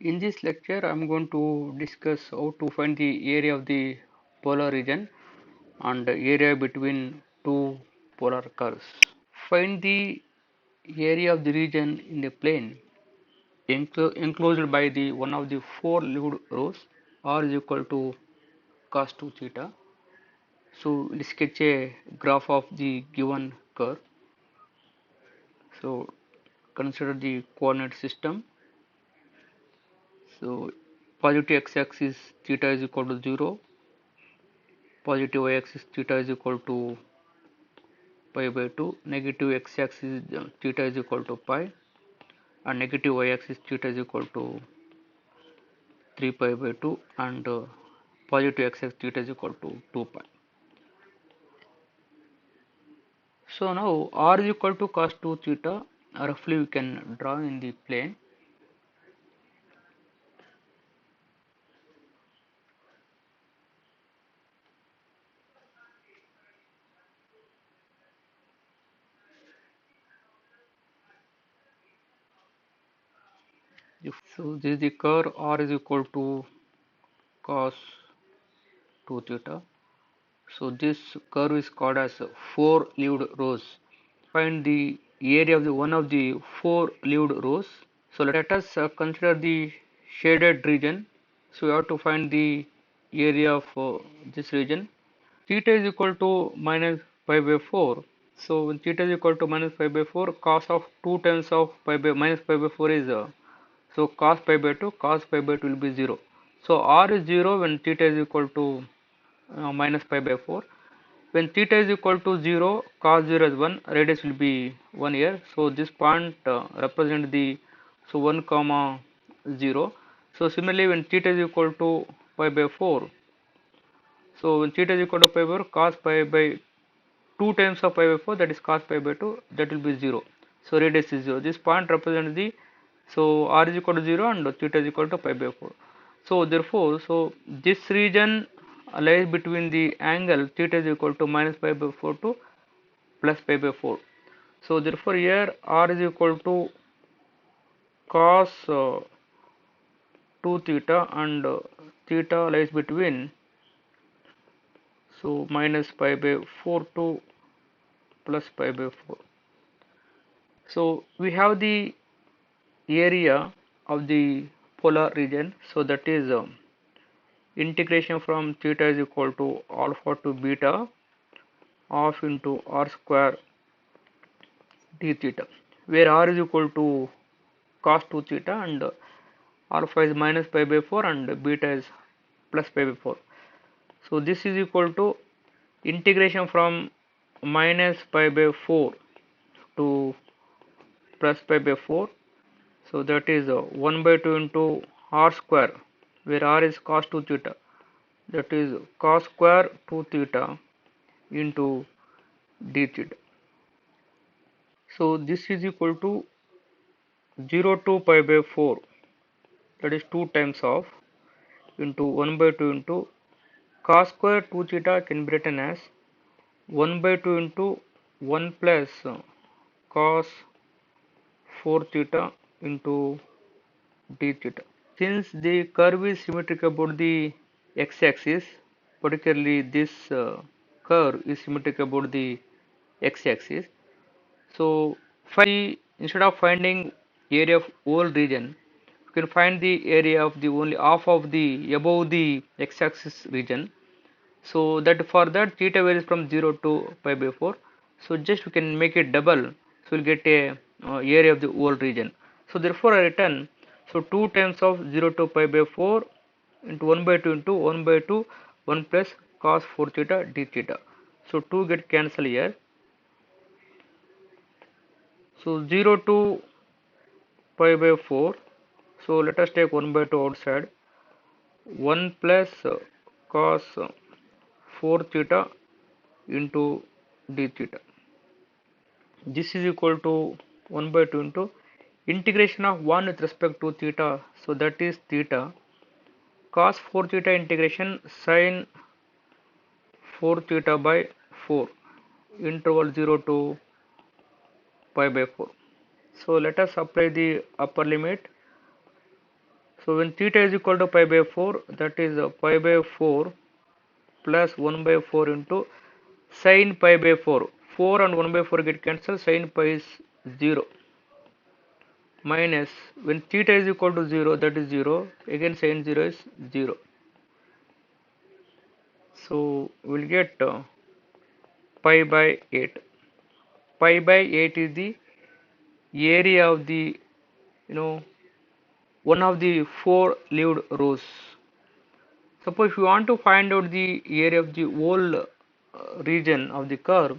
In this lecture, I am going to discuss how to find the area of the polar region and the area between two polar curves. Find the area of the region in the plane enclosed by the one of the four lived rows r is equal to cos 2 theta. So we'll sketch a graph of the given curve. So consider the coordinate system. So positive x-axis theta is equal to 0, positive y-axis theta is equal to pi by 2, negative x-axis theta is equal to pi, and negative y-axis theta is equal to 3 pi by 2, and positive x-axis theta is equal to 2 pi. So now r is equal to cos 2 theta, roughly we can draw in the plane. So this is the curve r is equal to cos 2 theta. So this curve is called as four lived rows. Find the area of the one of the four lived rows. So let us consider the shaded region. So we have to find the area of this region. Theta is equal to minus pi by 4. So when theta is equal to minus pi by 4, cos of 2 times of pi by minus pi by 4 is so cos pi by 2, cos pi by 2 will be 0. So r is 0 when theta is equal to minus pi by 4. When theta is equal to 0, cos 0 is 1, radius will be 1 here. So this point represent the 1 comma 0. So similarly when theta is equal to pi by 4, so when theta is equal to pi by 4, cos pi by 2 times of pi by 4, that is cos pi by 2, that will be 0. So radius is 0. This point represents the, so r is equal to 0 and theta is equal to pi by 4. So therefore, so this region lies between the angle theta is equal to minus pi by 4 to plus pi by 4. So therefore here r is equal to cos 2 theta, and theta lies between so minus pi by 4 to plus pi by 4. So we have the area of the polar region, so that is integration from theta is equal to alpha to beta of into r square d theta, where r is equal to cos 2 theta and alpha is minus pi by 4 and beta is plus pi by 4. So this is equal to integration from minus pi by 4 to plus pi by 4. So that is 1 by 2 into r square, where r is cos 2 theta, that is cos square 2 theta into d theta. So this is equal to 0 to pi by 4, that is 2 times of into 1 by 2 into cos square 2 theta can be written as 1 by 2 into 1 plus cos 4 theta into d theta. Since the curve is symmetric about the x-axis, particularly this curve is symmetric about the x-axis, so instead of finding area of whole region, you can find the area of the only half of the above the x-axis region. So that for that theta varies from 0 to pi by 4. So just we can make it double, so we'll get a area of the whole region. So therefore I return, so 2 times of 0 to pi by 4 into 1 by 2 into 1 by 2 1 plus cos 4 theta d theta. So 2 get cancelled here. So 0 to pi by 4. So let us take 1 by 2 outside. 1 plus cos 4 theta into d theta. This is equal to 1 by 2 into integration of 1 with respect to theta, so that is theta cos 4 theta integration sin 4 theta by 4 interval 0 to pi by 4. So let us apply the upper limit. So when theta is equal to pi by 4, that is pi by 4 plus 1 by 4 into sin pi by 4. 4 and 1 by 4 get cancelled, sin pi is 0, minus when theta is equal to 0, that is 0, again sin 0 is 0. So we'll get pi by 8. Pi by 8 is the area of the, one of the four leaved rows. Suppose if you want to find out the area of the whole region of the curve,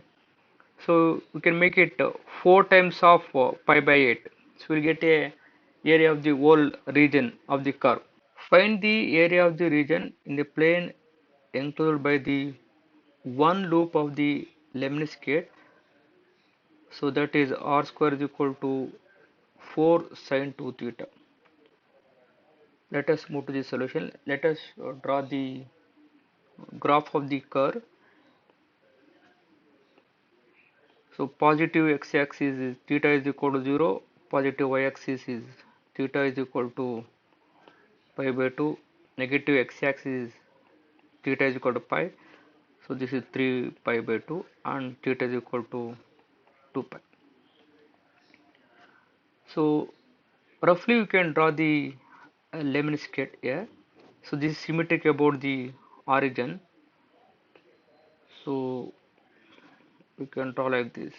so we can make it 4 times of pi by 8. So we'll get a area of the whole region of the curve. Find the area of the region in the plane enclosed by the one loop of the lemniscate. So that is r square is equal to 4 sin 2 theta. Let us move to the solution. Let us draw the graph of the curve. So positive x-axis is theta is equal to 0, positive y-axis is theta is equal to pi by 2, negative x-axis is theta is equal to pi. So this is 3 pi by 2 and theta is equal to 2 pi. So roughly you can draw the lemniscate here. So this is symmetric about the origin. So we can draw like this.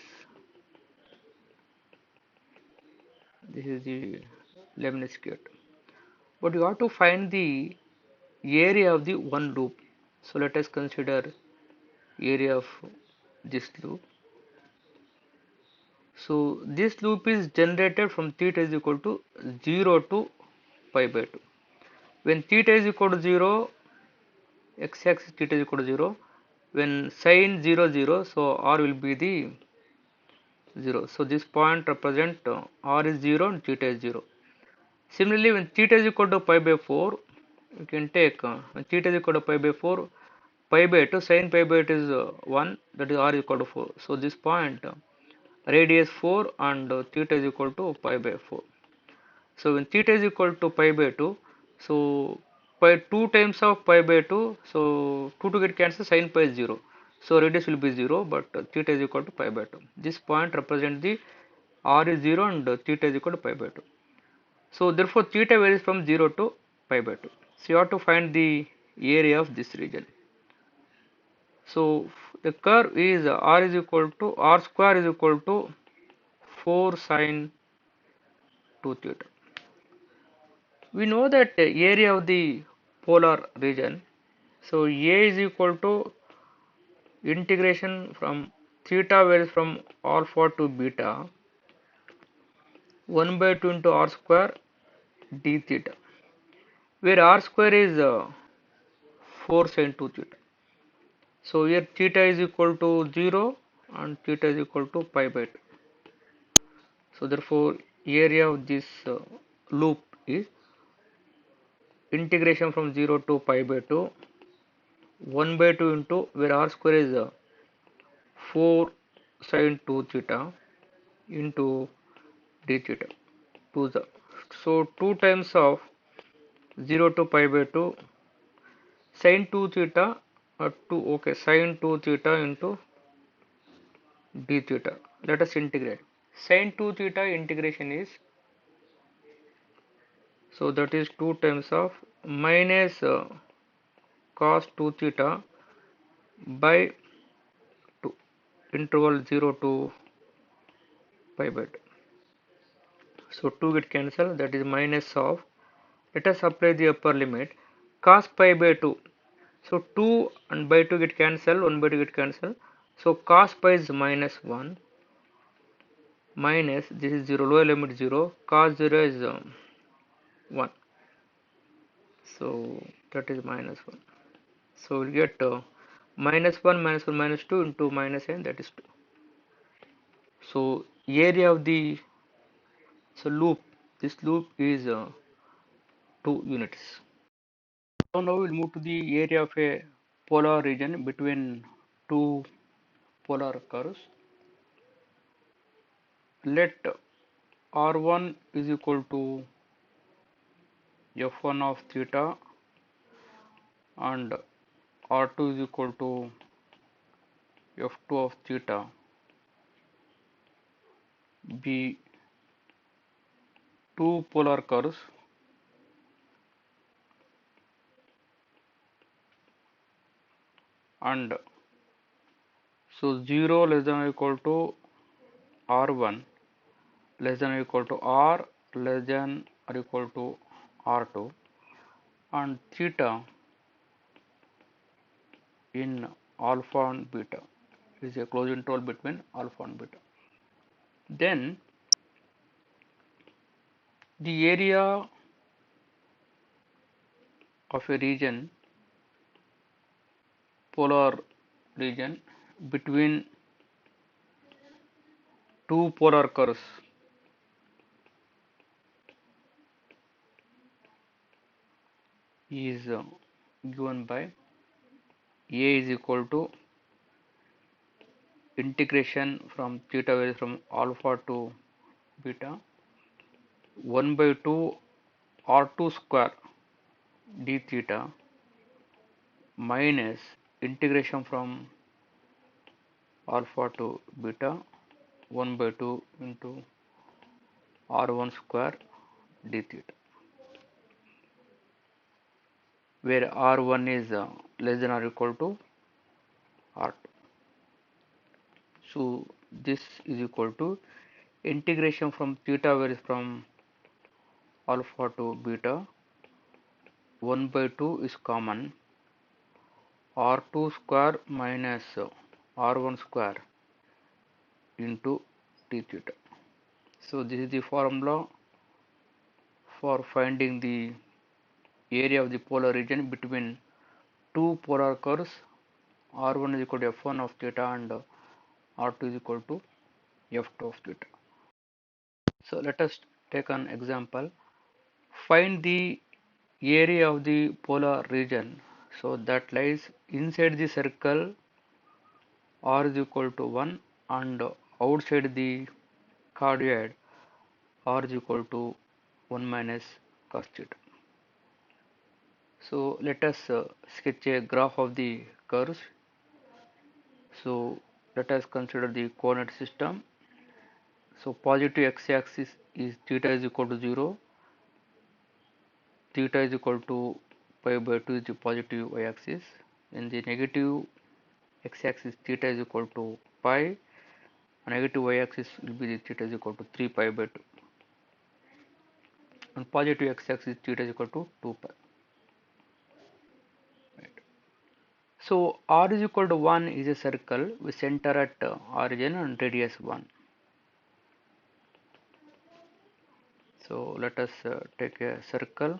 This is the lemniscate. But you have to find the area of the one loop. So let us consider area of this loop. So this loop is generated from theta is equal to 0 to pi by 2. When theta is equal to 0, x-axis theta is equal to 0. When sin 0 0, so r will be the 0. So this point represent r is 0 and theta is 0. Similarly, when theta is equal to pi by 4, you can take when theta is equal to pi by 4, pi by 2 sin pi by 2 is 1, that is r is equal to 4. So this point radius 4 and theta is equal to pi by 4. So when theta is equal to pi by 2, so pi 2 times of pi by 2, so 2 to get cancelled, sin pi is 0. So radius will be 0, but theta is equal to pi by 2. This point represents the r is 0 and theta is equal to pi by 2. So therefore theta varies from 0 to pi by 2. So you have to find the area of this region. So the curve is r is equal to r square is equal to 4 sin 2 theta. We know that area of the polar region. So A is equal to integration from theta varies from alpha to beta 1 by 2 into r square d theta, where r square is 4 sin 2 theta. So here theta is equal to 0 and theta is equal to pi by 2. So therefore area of this loop is integration from 0 to pi by 2 1 by 2 into where r square is 4 sin 2 theta into d theta to the, so 2 times of 0 to pi by 2 sin 2 theta 2, okay, sin 2 theta into d theta. Let us integrate. Sin 2 theta integration is, so that is 2 times of minus cos 2 theta by 2 interval 0 to pi by 2. So 2 get cancelled, that is minus of, let us apply the upper limit, cos pi by 2. So 2 and by 2 get cancelled, 1 by 2 get cancelled. So cos pi is minus 1 minus this is 0, lower limit 0, cos 0 is 1. So that is minus 1. So we'll get minus 1 minus 1 minus 2 into minus n, that is 2. So area of the, so loop, this loop is 2 units. So now we'll move to the area of a polar region between two polar curves. Let r1 is equal to f1 of theta and r2 is equal to f2 of theta be two polar curves, and so 0 less than or equal to r1 less than or equal to r less than or equal to r2, and theta in alpha and beta is a closed interval between alpha and beta. Then the area of a region, polar region between two polar curves is given by A is equal to integration from theta varies from alpha to beta 1 by 2 r2 square d theta minus integration from alpha to beta 1 by 2 into r1 square d theta, where r1 is less than or equal to r2. So this is equal to integration from theta varies from alpha to beta 1 by 2 is common, r2 square minus r1 square into d theta. So this is the formula for finding the area of the polar region between two polar curves. R1 is equal to f1 of theta and r2 is equal to f2 of theta. So let us take an example. Find the area of the polar region so that lies inside the circle r is equal to 1 and outside the cardioid r is equal to 1 minus cos theta. So let us sketch a graph of the curves. So let us consider the coordinate system. So positive x-axis is theta is equal to 0, theta is equal to pi by 2 is the positive y-axis, and the negative x-axis theta is equal to pi, negative y-axis will be the theta is equal to 3 pi by 2, and positive x-axis theta is equal to 2 pi. Right. So r is equal to 1 is a circle with center at origin and radius 1. So let us take a circle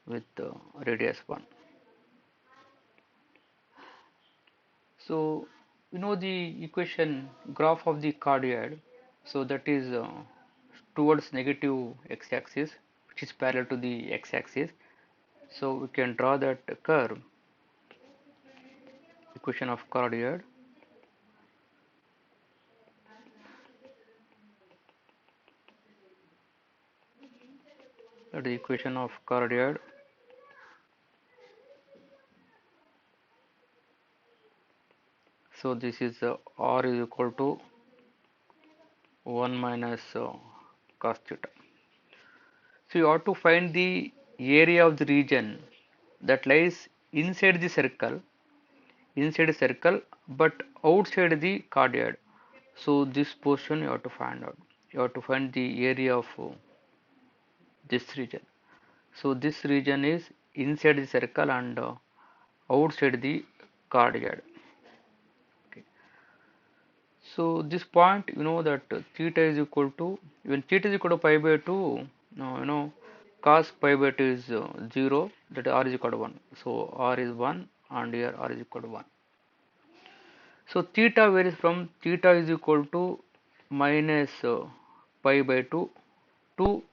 with radius 1. So you know the equation graph of the cardioid, so that is towards negative x-axis, which is parallel to the x-axis. So we can draw that curve, equation of cardioid. That is equation of cardioid. So this is r is equal to 1 minus cos theta. So you have to find the area of the region that lies inside the circle but outside the cardioid. So this portion you have to find out. You have to find the area of this region. So this region is inside the circle and outside the cardioid. Okay. So this point, you know that theta is equal to, when theta is equal to pi by 2, you know cos pi by 2 is 0, that r is equal to 1. So r is 1 and here r is equal to 1. So theta varies from theta is equal to minus pi by 2 to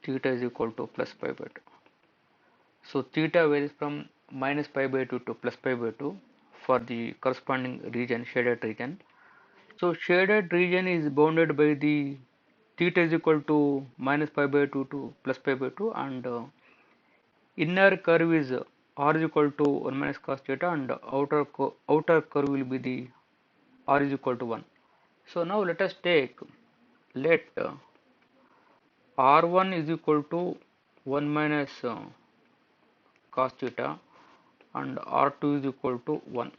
theta is equal to plus pi by 2. So theta varies from minus pi by 2 to plus pi by 2 for the corresponding region, shaded region. So shaded region is bounded by the theta is equal to minus pi by 2 to plus pi by 2, and inner curve is r is equal to 1 minus cos theta, and outer curve will be the r is equal to 1. So now let us take, let r1 is equal to 1 minus cos theta and r2 is equal to 1,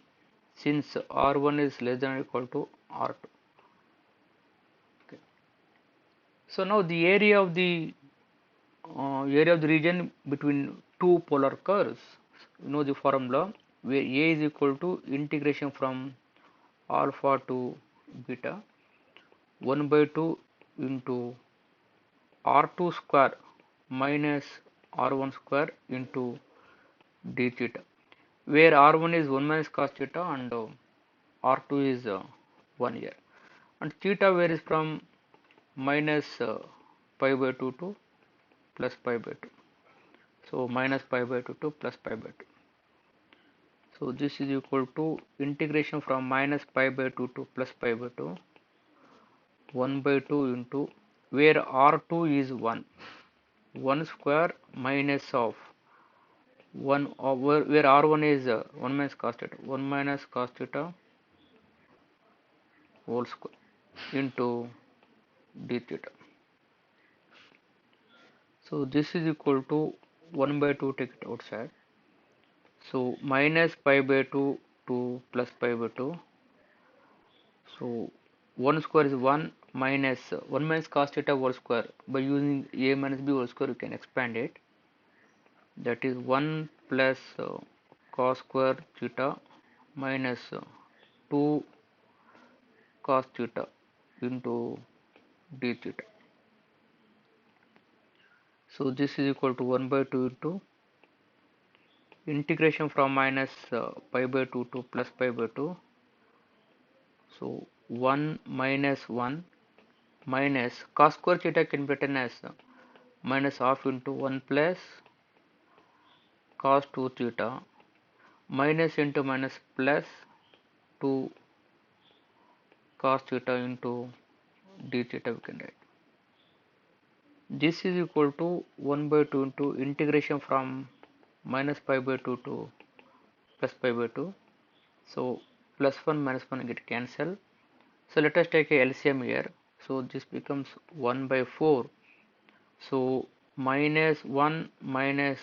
since r1 is less than or equal to r2. Okay. So now the area of the region between two polar curves, you know the formula, where a is equal to integration from alpha to beta 1 by 2 into r2 square minus r1 square into d theta, where r1 is 1 minus cos theta and r2 is 1 here, and theta varies from minus pi by 2 to plus pi by 2. So minus pi by 2 to plus pi by 2. So this is equal to integration from minus pi by 2 to plus pi by 2 1 by 2 into, where r2 is 1 square minus of 1 over, where r1 is 1 minus cos theta, 1 minus cos theta whole square into d theta. So this is equal to 1 by 2, take it outside. So minus pi by 2 to plus pi by 2. So 1 square is 1 minus 1 minus cos theta whole square. By using a minus b whole square, you can expand it. That is 1 plus cos square theta minus 2 cos theta into d theta. So this is equal to 1 by 2 into integration from minus pi by 2 to plus pi by 2. So 1 minus 1 minus cos square theta can be written as minus half into 1 plus cos 2 theta minus into minus plus 2 cos theta into d theta, we can write. This is equal to 1 by 2 into integration from minus pi by 2 to plus pi by 2. So plus 1 minus 1 get cancelled. So let us take a LCM here. So this becomes 1 by 4. So minus 1 minus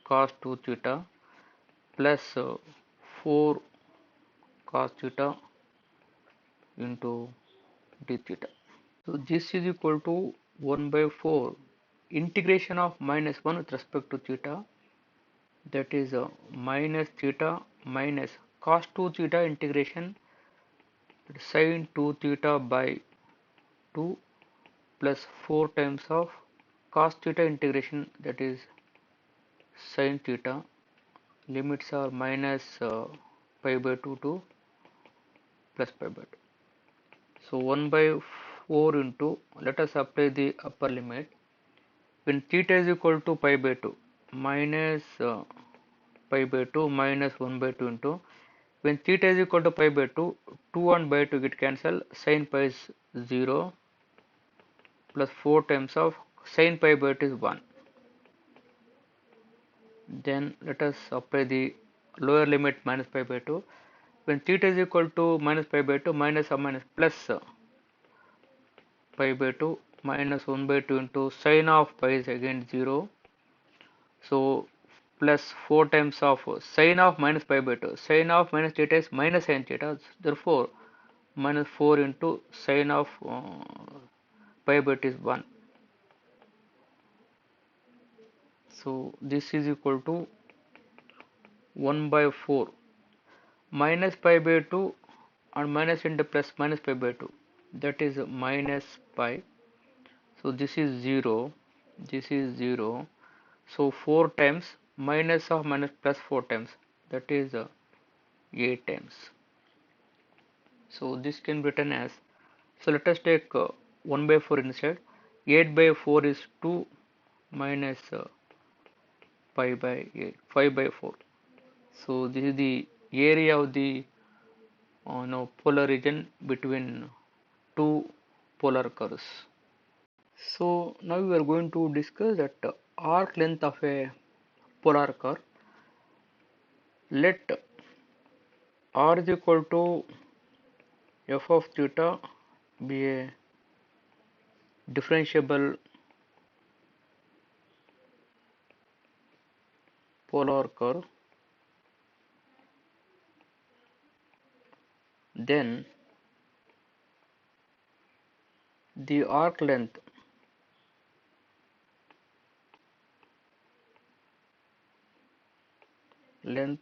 cos 2 theta plus 4 cos theta into d theta. So this is equal to 1 by 4 integration of minus 1 with respect to theta, that is minus theta minus cos 2 theta integration sin 2 theta by 2 plus 4 times of cos theta integration, that is sin theta. Limits are minus pi by 2 to plus pi by 2. So 1 by 4 into, let us apply the upper limit, when theta is equal to pi by 2 minus pi by 2 minus 1 by 2 into, when theta is equal to pi by 2, 2 and by 2 get cancelled, sin pi is 0 plus 4 times of sin pi by 2 is 1. Then let us apply the lower limit minus pi by 2. When theta is equal to minus pi by 2 minus or minus plus pi by 2 minus 1 by 2 into sin of pi is again 0. So plus 4 times of sin of minus pi by 2. Sin of minus theta is minus sin theta. Therefore minus 4 into sin of pi by 2 is 1. So this is equal to 1 by 4 minus pi by 2 and minus into plus minus pi by 2, that is minus pi. So this is 0, this is 0. So 4 times minus of minus plus 4 times, that is 8 times. So this can be written as, so let us take 1 by 4 inside. 8 by 4 is 2 minus pi by 8, 5 by 4. So this is the area of the no, polar region between two polar curves. So now we are going to discuss that arc length of a polar curve. Let r is equal to f of theta be a differentiable polar curve, then the arc length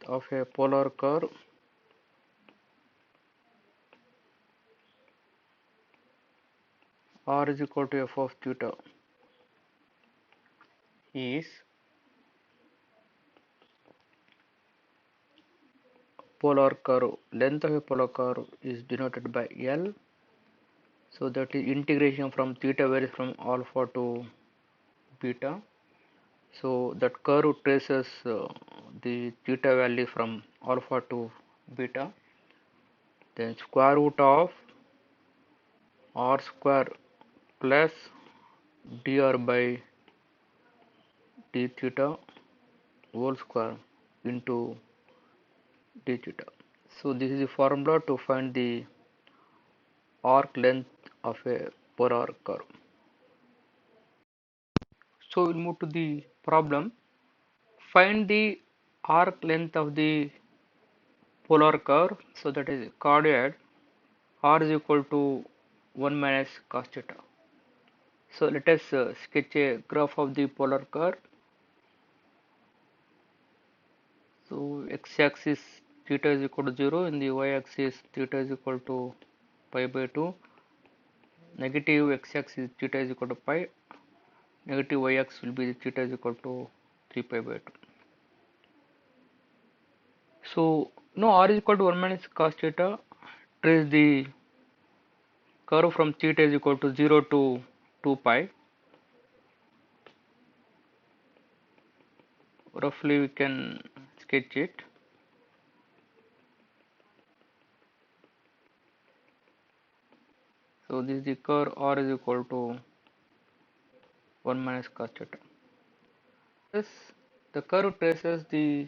of a polar curve r is equal to f of theta is polar curve. Length of a polar curve is denoted by L. So that is integration from theta varies from alpha to beta. So that curve traces the theta value from alpha to beta. Then square root of r square plus dr by d theta whole square into d theta. So this is the formula to find the arc length of a polar curve. So we'll move to the problem. Find the arc length of the polar curve. So that is cardioid r is equal to 1 minus cos theta. So let us sketch a graph of the polar curve. So x-axis theta is equal to 0, in the y-axis theta is equal to pi by 2, negative x-axis theta is equal to pi, negative y-axis will be theta is equal to 3 pi by 2. So now r is equal to 1 minus cos theta, trace the curve from theta is equal to 0 to 2 pi. Roughly we can sketch it. So this is the curve r is equal to 1 minus cos theta. Thus the curve traces the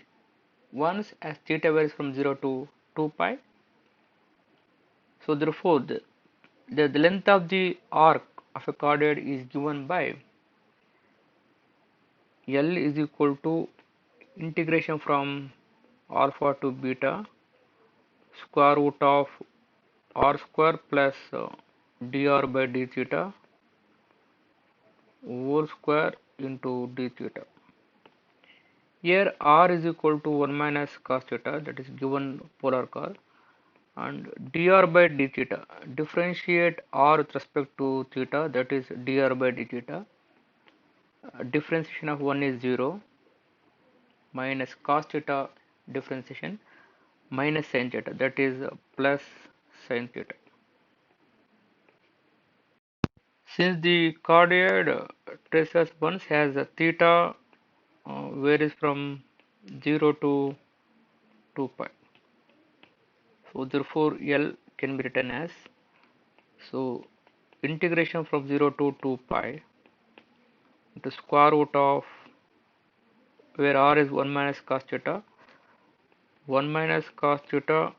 ones as theta varies from 0 to 2 pi. So therefore the length of the arc of a cardioid is given by L is equal to integration from alpha to beta square root of r square plus dr by d theta whole square into d theta. Here r is equal to 1 minus cos theta, that is given polar curve, and dr by d theta, differentiate r with respect to theta, that is dr by d theta. Differentiation of 1 is 0, minus cos theta differentiation minus sin theta, that is plus sin theta. Since the cardioid traces ones has a theta varies from 0 to 2 pi. So therefore L can be written as, so integration from 0 to 2 pi into square root of, where r is 1 minus cos theta, 1 minus cos theta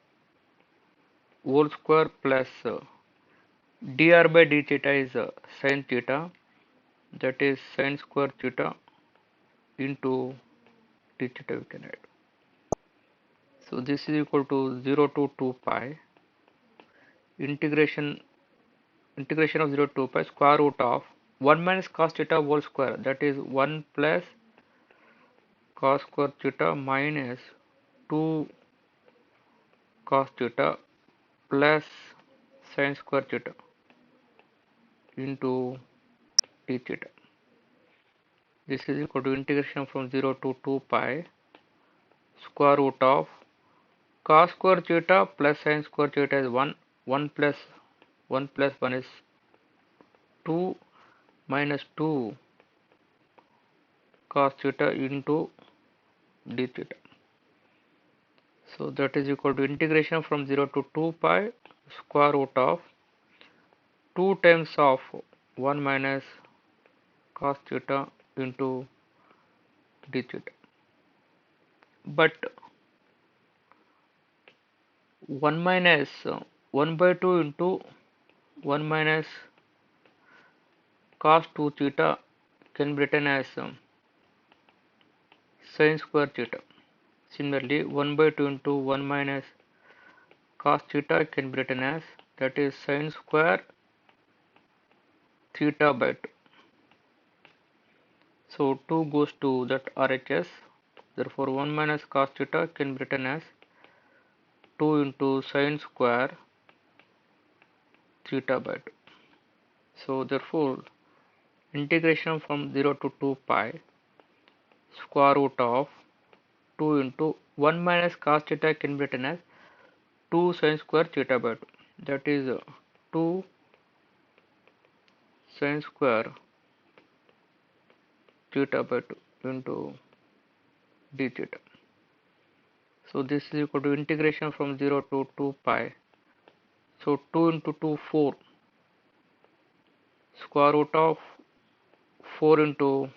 whole square plus dr by d theta is sin theta, that is sin square theta into d theta we can add. So this is equal to 0 to 2 pi integration of 0 to 2 pi square root of 1 minus cos theta whole square, that is 1 plus cos square theta minus 2 cos theta plus sin square theta into d theta. This is equal to integration from 0 to 2 pi square root of cos square theta plus sin square theta is 1, 1 plus 1 plus 1 is 2 minus 2 cos theta into d theta. So that is equal to integration from 0 to 2 pi square root of 2 times of 1 minus cos theta into d theta. But 1 minus 1 by 2 into 1 minus cos 2 theta can be written as sin square theta. Similarly, 1 by 2 into 1 minus cos theta can be written as, that is, sin square theta by 2. So 2 goes to that RHS. Therefore 1 minus cos theta can be written as 2 into sin square theta by 2. So therefore integration from 0 to 2 pi square root of 2 into 1 minus cos theta can be written as 2 sin square theta by 2. That is 2 sin square theta by 2 into d theta. So this is equal to integration from 0 to 2 pi. So 2 into 2 4 square root of 4 into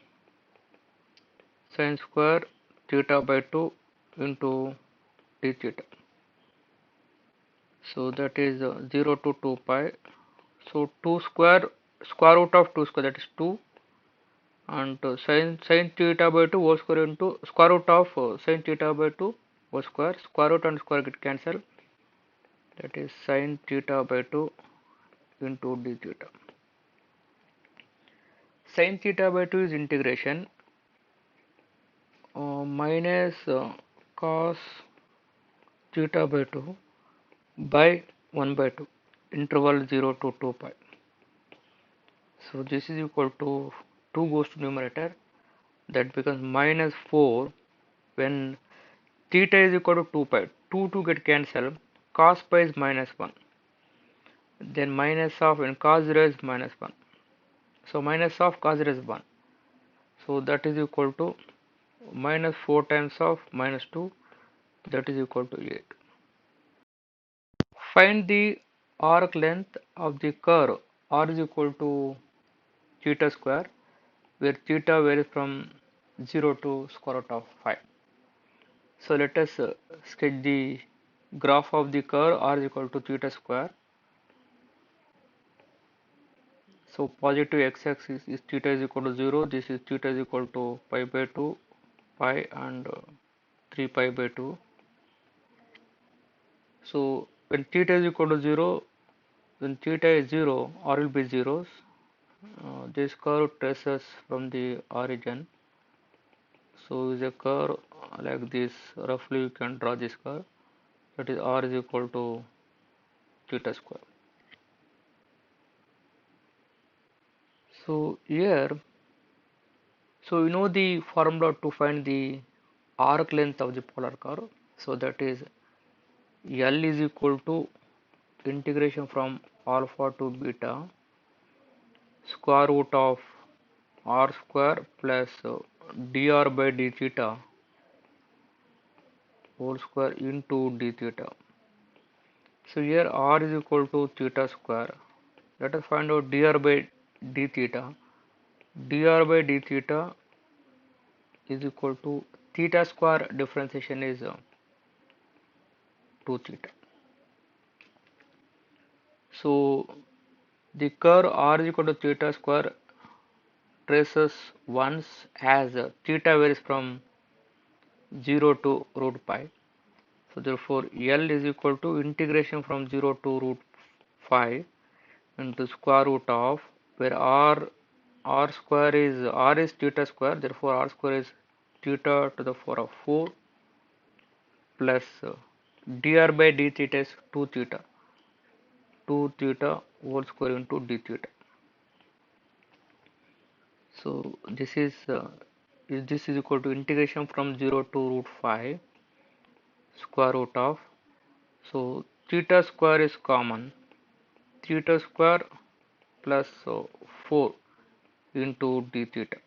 sin square theta by 2 into d theta. So that is 0 to 2 pi. So 2 square root of 2 square, that is 2, and sin theta by 2 whole square into square root of sin theta by 2 whole square root and square get cancelled, that is sin theta by 2 into d theta. Sin theta by 2 is integration minus cos theta by 2 by 1 by 2 interval 0 to 2 pi. So this is equal to 2 goes to numerator, that becomes minus 4 when theta is equal to 2 pi. 2 get cancelled, cos pi is minus 1, then minus of, when cos 0 is minus 1, so minus of cos 0 is 1, so that is equal to minus 4 times of minus 2, that is equal to 8. Find the arc length of the curve r is equal to theta square, where theta varies from 0 to square root of 5. So let us sketch the graph of the curve r is equal to theta square. So positive x-axis is theta is equal to 0, this is theta is equal to pi by 2, pi and 3 pi by 2. So when theta is equal to 0, when theta is 0, r will be zeros. This curve traces from the origin. So is a curve like this, roughly you can draw this curve, that is r is equal to theta square. So here, so you know the formula to find the arc length of the polar curve. So that is L is equal to integration from alpha to beta square root of r square plus dr by d theta whole square into d theta. So here r is equal to theta square. Let us find out dr by d theta. Dr by d theta is equal to theta square differentiation is 2 theta. So the curve r is equal to theta square traces once as theta varies from 0 to root pi. So therefore L is equal to integration from 0 to root 5 into square root of, where r square is r is theta square, therefore r square is theta to the power of 4 plus dr by d theta is 2 theta whole square into d theta. So this is equal to integration from 0 to root 5 square root of, so theta square is common, theta square plus 4 into d theta.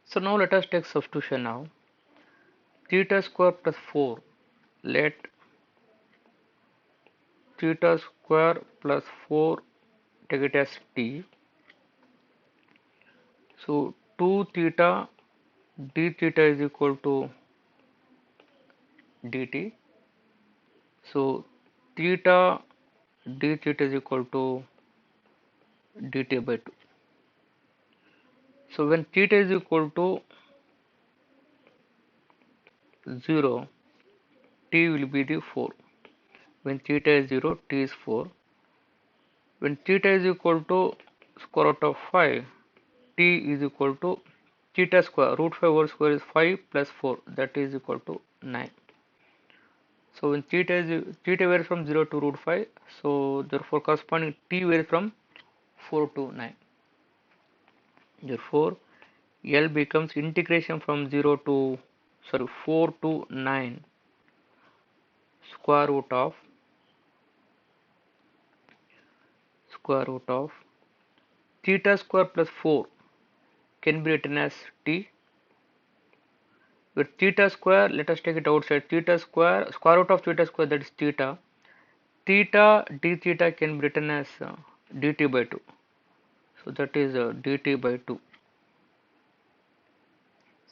So now let us take substitution now. Theta square plus 4, let theta square plus 4 take it as t, So 2 theta d theta is equal to dt. So theta d theta is equal to dt by 2. So when theta is equal to 0, t will be the 4. When theta is 0, t is 4. When theta is equal to square root of 5, t is equal to theta square. Root 5 whole square is 5 plus 4, that is equal to 9. So when theta varies from 0 to root 5, so therefore corresponding t varies from 4 to 9. Therefore L becomes integration from 4 to 9 square root of theta square plus 4 can be written as t. With theta square, let us take it outside. Theta square, square root of theta square, that is theta. Theta d theta can be written as dt by 2. So that is dt by 2.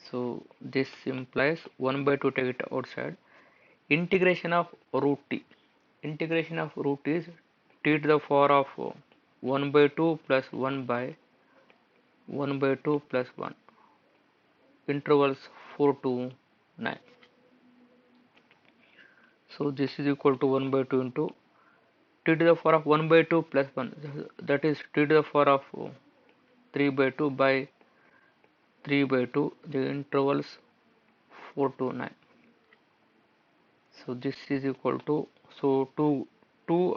So this implies 1 by 2, take it outside. Integration of root t. Integration of root is t to the power of 1 by 2 plus 1 by 1 by 2 plus 1. Intervals 4 to 9. So this is equal to 1 by 2 into t to the power of 1 by 2 plus 1. That is t to the power of 3 by 2 by 3 by 2. The intervals 4 to 9. So this is equal to, so 2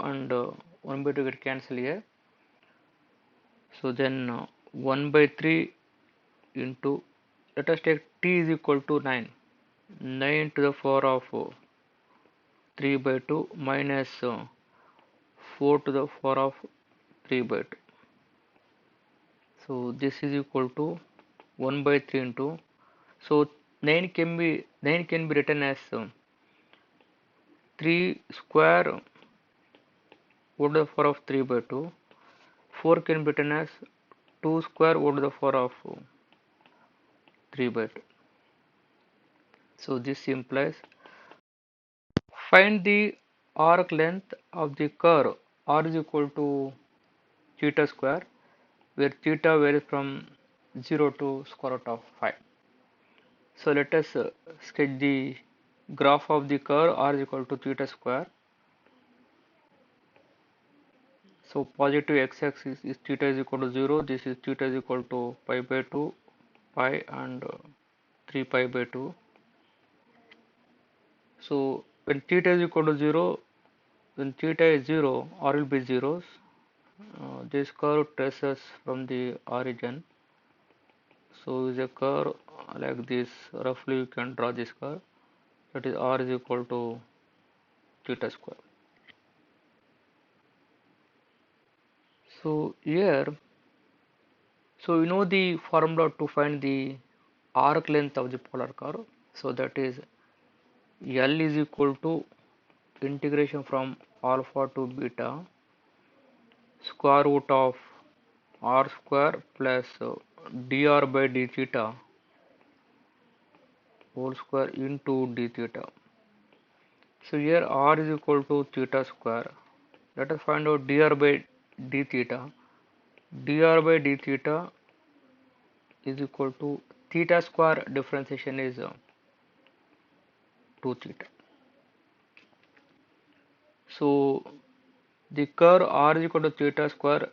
and 1 by 2 get cancelled here. So then 1 by 3 into, let us take t is equal to 9. 9 to the power of 3 by 2 minus 4 to the power of 3 by 2. So this is equal to 1 by 3 into, so 9 can be written as 3 square over the power of 3 by 2. 4 can be written as 2 square over the power of 3 by 2. So this implies find the arc length of the curve r is equal to theta square, where theta varies from 0 to square root of 5. So let us sketch the graph of the curve r is equal to theta square. So positive x-axis is theta is equal to 0. This is theta is equal to pi by 2, pi and 3 pi by 2. So when theta is equal to 0, when theta is 0, r will be zeros. This curve traces from the origin. So is a curve like this. Roughly you can draw this curve. That is r is equal to theta square. So here, so we know the formula to find the arc length of the polar curve. So that is L is equal to integration from alpha to beta square root of r square plus dr by d theta whole square into d theta. So here r is equal to theta square. Let us find out dr by d theta. Dr by d theta is equal to theta square differentiation is 2 theta. So the curve r is equal to theta square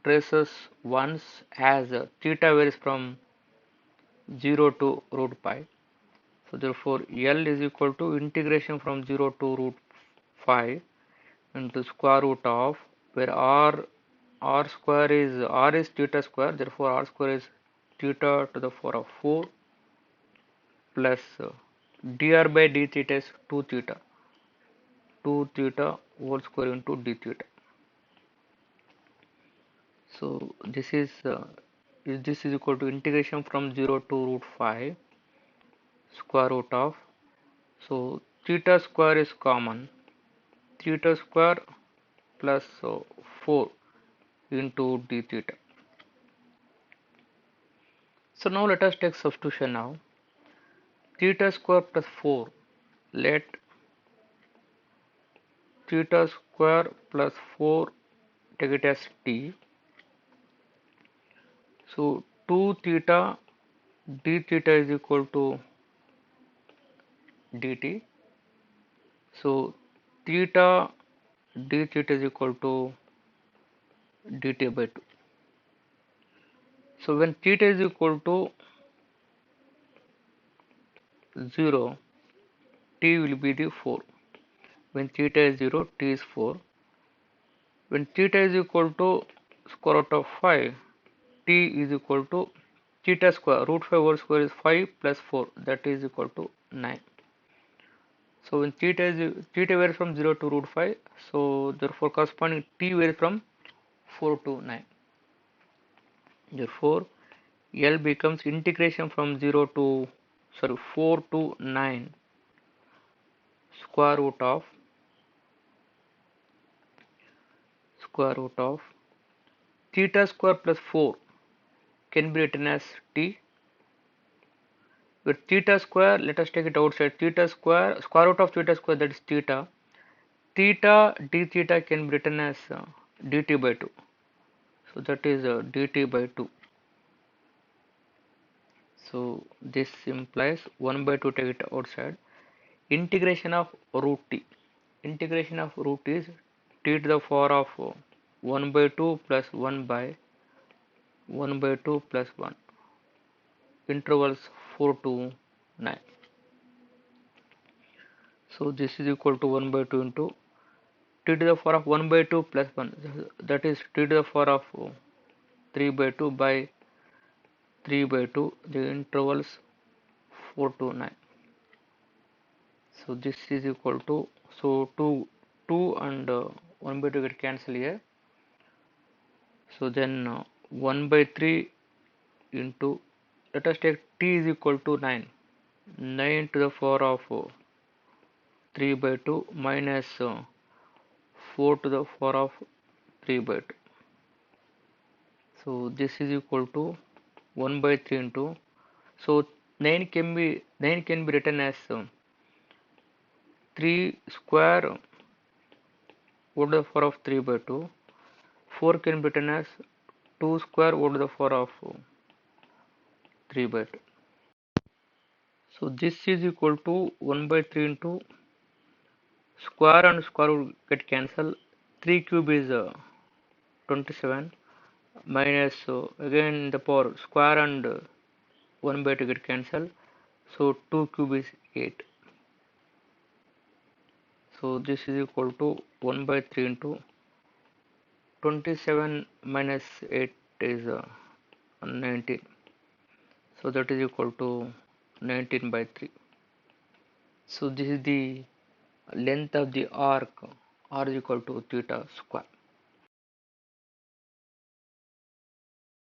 traces once as theta varies from 0 to root pi. So therefore L is equal to integration from 0 to root 5 into square root of, where r square is r is theta square, therefore r square is theta to the power of 4 plus dr by d theta is 2 theta, 2 theta whole square into d theta. So this is equal to integration from 0 to root 5 square root of, so theta square is common, theta square plus 4 into d theta. So now let us take substitution now. Theta square plus 4. Let theta square plus 4 take it as t. So 2 theta d theta is equal to dt. So theta d theta is equal to dt by 2. So when theta is equal to 0, t will be the 4. When theta is 0, t is 4. When theta is equal to square root of 5, t is equal to theta square. Root 5 whole square is 5 plus 4, that is equal to 9. So when theta varies from 0 to root 5, so therefore corresponding t varies from 4 to 9. Therefore L becomes integration from 4 to 9 square root of theta square plus 4 can be written as t. With theta square, let us take it outside. Theta square, square root of theta square, that is theta. Theta d theta can be written as dt by 2. So that is dt by 2. So this implies 1 by 2, take it outside. Integration of root t. Integration of root is t to the power of 1 by 2 plus 1 by 1 by 2 plus 1. Intervals 4 to 9. So this is equal to 1 by 2 into t to the power of 1 by 2 plus 1. That is t to the power of 3 by 2 by 3 by 2. The intervals 4 to 9. So this is equal to, so 2 and 1 by 2 get cancelled here. So then 1 by 3 into, let us take t is equal to 9. 9 to the power of 3 by 2 minus 4 to the power of 3 by 2. So this is equal to 1 by 3 into, so 9 can be written as 3 square over the power of 3 by 2. 4 can be written as 2 square over the power of 3 by 2. So this is equal to 1 by 3 into square and square will get cancelled. 3 cube is 27 minus again the power square and 1 by 2 get cancelled. So 2 cube is 8. So this is equal to 1 by 3 into 27 minus 8 is 19. So that is equal to 19 by 3. So this is the length of the arc, r is equal to theta square.